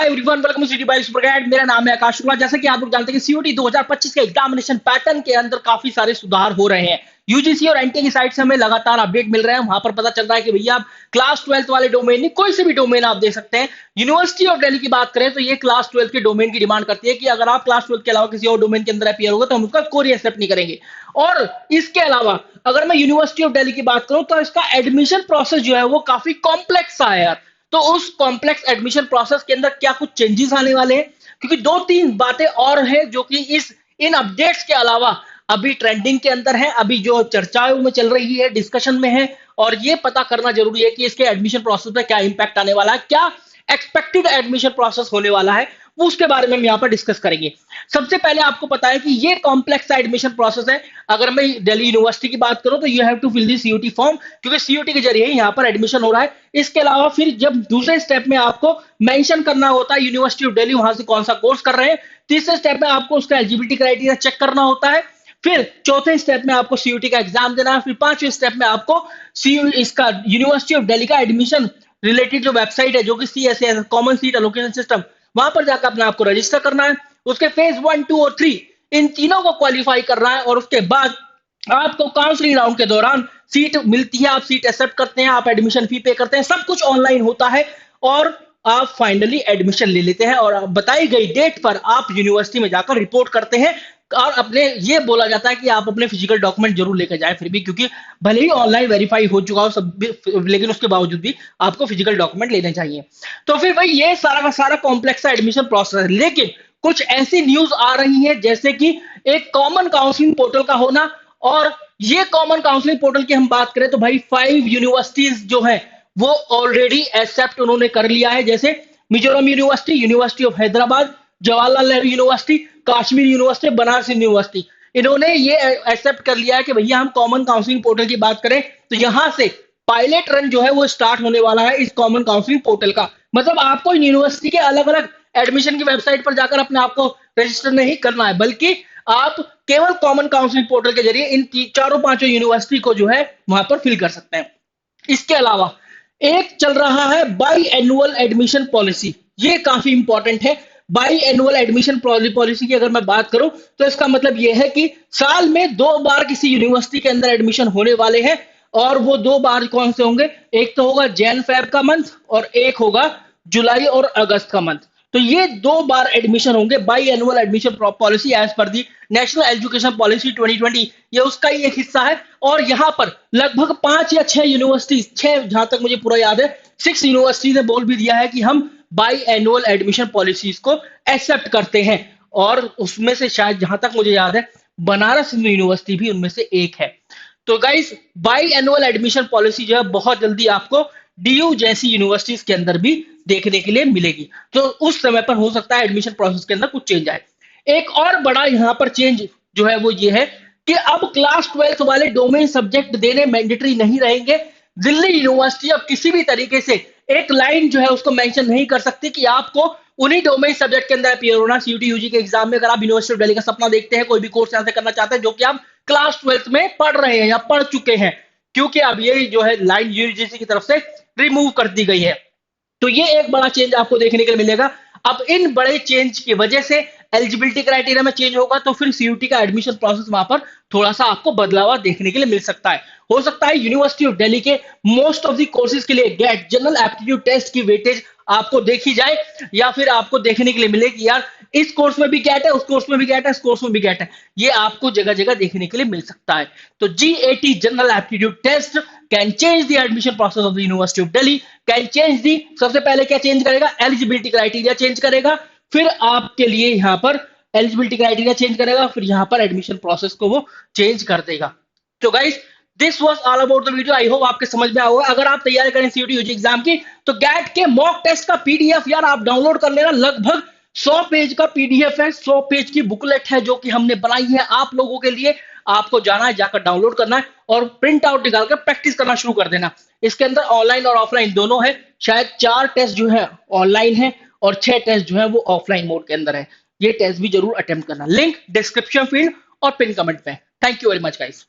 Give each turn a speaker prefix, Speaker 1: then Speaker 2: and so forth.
Speaker 1: Hi everyone, welcome to city by Supercat. मेरा नाम है आकाश शुक्ला। जैसे कि आप लोग जानते हैं कि सीयूटी 2025 के एग्जामिनेशन पैटर्न के अंदर काफी सारे सुधार हो रहे हैं। यूजीसी और एनटीए की साइड से हमें लगातार अपडेट मिल रहे हैं। वहां पर पता चल रहा है कि भैया आप क्लास 12th वाले डोमेन नहीं, कोई से भी डोमेन आप दे सकते हैं। यूनिवर्सिटी ऑफ दिल्ली की बात करें तो ये क्लास 12 के डोमेन की डिमांड करती है कि अगर आप क्लास 12 के अलावा किसी और डोमेन के अंदर अपीयर होगा तो हम उसका कोई एक्सेप्ट नहीं करेंगे। और इसके अलावा अगर मैं यूनिवर्सिटी ऑफ दिल्ली की बात करूं तो इसका एडमिशन प्रोसेस जो है वो काफी कॉम्प्लेक्स है यार। तो उस कॉम्प्लेक्स एडमिशन प्रोसेस के अंदर क्या कुछ चेंजेस आने वाले हैं, क्योंकि दो तीन बातें और हैं जो कि इन अपडेट्स के अलावा अभी ट्रेंडिंग के अंदर है, अभी जो चर्चाओं में चल रही है, डिस्कशन में है। और ये पता करना जरूरी है कि इसके एडमिशन प्रोसेस पे क्या इंपैक्ट आने वाला है, क्या एक्सपेक्टेड एडमिशन प्रोसेस होने वाला है, वो उसके बारे में हम यहाँ पर डिस्कस करेंगे। सबसे पहले आपको पता है कि ये कॉम्प्लेक्स एडमिशन प्रोसेस है। अगर मैं दिल्ली यूनिवर्सिटी की बात करूं तो you have to fill the CUET form, क्योंकि सीयूटी के जरिए यहाँ पर एडमिशन हो रहा है। इसके अलावा फिर जब दूसरे स्टेप में आपको मेंशन करना होता है यूनिवर्सिटी ऑफ दिल्ली वहां से कौन सा कोर्स कर रहे हैं। तीसरे स्टेप में आपको उसका एलिजिबिलिटी क्राइटेरिया चेक करना होता है। फिर चौथे स्टेप में आपको सीयूटी का एग्जाम देना है। फिर पांचवें स्टेप में आपको इसका यूनिवर्सिटी ऑफ दिल्ली का एडमिशन रिलेटेड जो वेबसाइट है, जो कि CSS common seat allocation system, वहां पर जाकर अपने आप को रजिस्टर करना है। उसके फेज 1, 2 और 3 इन तीनों को क्वालिफाई करना है। और उसके बाद आपको काउंसलिंग राउंड के दौरान सीट मिलती है, आप सीट एक्सेप्ट करते हैं, आप एडमिशन फी पे करते हैं, सब कुछ ऑनलाइन होता है और आप फाइनली एडमिशन ले लेते हैं। और बताई गई डेट पर आप यूनिवर्सिटी में जाकर रिपोर्ट करते हैं। और अपने ये बोला जाता है कि आप अपने फिजिकल डॉक्यूमेंट जरूर लेकर जाएं फिर भी, क्योंकि भले ही ऑनलाइन वेरीफाई हो चुका हो सब, लेकिन उसके बावजूद भी आपको फिजिकल डॉक्यूमेंट लेने चाहिए। तो फिर भाई ये सारा का सारा कॉम्प्लेक्स एडमिशन प्रोसेस है। लेकिन कुछ ऐसी न्यूज आ रही है जैसे कि एक कॉमन काउंसलिंग पोर्टल का होना। और ये कॉमन काउंसलिंग पोर्टल की हम बात करें तो भाई 5 यूनिवर्सिटीज जो है वो ऑलरेडी एक्सेप्ट उन्होंने कर लिया है, जैसे Mizoram university, university of Hyderabad, Jawaharlal Nehru university, Kashmir university, Banaras university. इन्होंने ये एक्सेप्ट कर लिया है कि भैया हम कॉमन काउंसलिंग पोर्टल की बात करें तो यहां से पायलट रन जो है वो स्टार्ट होने वाला है इस कॉमन काउंसलिंग पोर्टल का। मतलब आपको यूनिवर्सिटी के अलग अलग एडमिशन की वेबसाइट पर जाकर अपने आप को रजिस्टर नहीं करना है, बल्कि आप केवल कॉमन काउंसलिंग पोर्टल के जरिए इन चारों पांचों यूनिवर्सिटी को जो है वहां पर फिल कर सकते हैं। इसके अलावा एक चल रहा है बाई एनुअल एडमिशन पॉलिसी, ये काफी इंपॉर्टेंट है। बाई एनुअल एडमिशन पॉलिसी की अगर मैं बात करूं तो इसका मतलब यह है कि साल में 2 बार किसी यूनिवर्सिटी के अंदर एडमिशन होने वाले हैं। और वो 2 बार कौन से होंगे, एक तो होगा जैन फेब का मंथ और एक होगा जुलाई और अगस्त का मंथ। तो ये 2 बार एडमिशन होंगे biannual admission policy as per the national education policy 2020, ये उसका ही एक हिस्सा है। और यहाँ पर लगभग 5 या 6 यूनिवर्सिटी, 6 जहां तक मुझे पूरा याद है, 6 यूनिवर्सिटी ने बोल भी दिया है कि हम बाई एनुअल एडमिशन पॉलिसीज को एक्सेप्ट करते हैं। और उसमें से शायद जहां तक मुझे याद है बनारस हिंदू यूनिवर्सिटी भी उनमें से एक है। तो guys by annual admission policy जो है बहुत जल्दी आपको डीयू जैसी यूनिवर्सिटीज के अंदर भी देखने के लिए मिलेगी। तो उस समय पर हो सकता है एडमिशन प्रोसेस के अंदर कुछ चेंज आए। एक और बड़ा यहां पर चेंज जो है वो ये है कि अब क्लास 12 वाले डोमेन सब्जेक्ट देने मैंडेटरी नहीं रहेंगे। दिल्ली यूनिवर्सिटी अब किसी भी तरीके से एक लाइन जो है उसको मेंशन नहीं कर सकती कि आपको उन्हीं डोमेन सब्जेक्ट के अंदर अपीयर होना। सीयूटी यूजी के एग्जाम में अगर आप यूनिवर्सिटी ऑफ दिल्ली का सपना देखते हैं, कोई भी कोर्स यहां से करना चाहते हैं जो कि आप क्लास 12 में पढ़ रहे हैं या पढ़ चुके हैं, क्योंकि अब ये जो है लाइन यूजीसी की तरफ से रिमूव कर दी गई है। तो ये एक बड़ा चेंज आपको देखने को मिलेगा। अब इन बड़े चेंज की वजह से एलिजिबिलिटी क्राइटेरिया में चेंज होगा, तो फिर सीयूटी का एडमिशन प्रोसेस वहां पर थोड़ा सा आपको बदलाव देखने के लिए मिल सकता है। हो सकता है यूनिवर्सिटी ऑफ दिल्ली के मोस्ट ऑफ द कोर्सेज के लिए गेट जनरल एप्टीट्यूड टेस्ट की वेटेज आपको देखी जाए, या फिर आपको देखने के लिए मिले कि यार इस कोर्स में भी गेट है, उस कोर्स में भी गेट है, इस कोर्स में भी गेट है। ये आपको जगह जगह देखने के लिए मिल सकता है। तो GAT general aptitude test can change the admission process of the university of Delhi, can change the. सबसे पहले क्या चेंज करेगा, एलिजिबिलिटी क्राइटेरिया चेंज करेगा। फिर आपके लिए यहां पर एलिजिबिलिटी क्राइटेरिया चेंज करेगा, फिर यहां पर एडमिशन प्रोसेस को वो चेंज कर देगा। तो guys this was all about the video. I hope आपके समझ में आया होगा। अगर आप तैयारी करें सीयूटी यूजी एग्जाम की तो गेट के मॉक टेस्ट का पीडीएफ यार आप डाउनलोड कर लेना। लगभग 100 पेज का पीडीएफ है, 100 पेज की बुकलेट है जो कि हमने बनाई है आप लोगों के लिए। आपको जाना है, जाकर डाउनलोड करना है और प्रिंट आउट निकालकर प्रैक्टिस करना शुरू कर देना। इसके अंदर ऑनलाइन और ऑफलाइन दोनों है। शायद 4 टेस्ट जो है ऑनलाइन है और 6 टेस्ट जो है वो ऑफलाइन मोड के अंदर है। ये टेस्ट भी जरूर अटेम्प्ट करना। लिंक डिस्क्रिप्शन फील्ड और पिन कमेंट में। Thank you very much guys.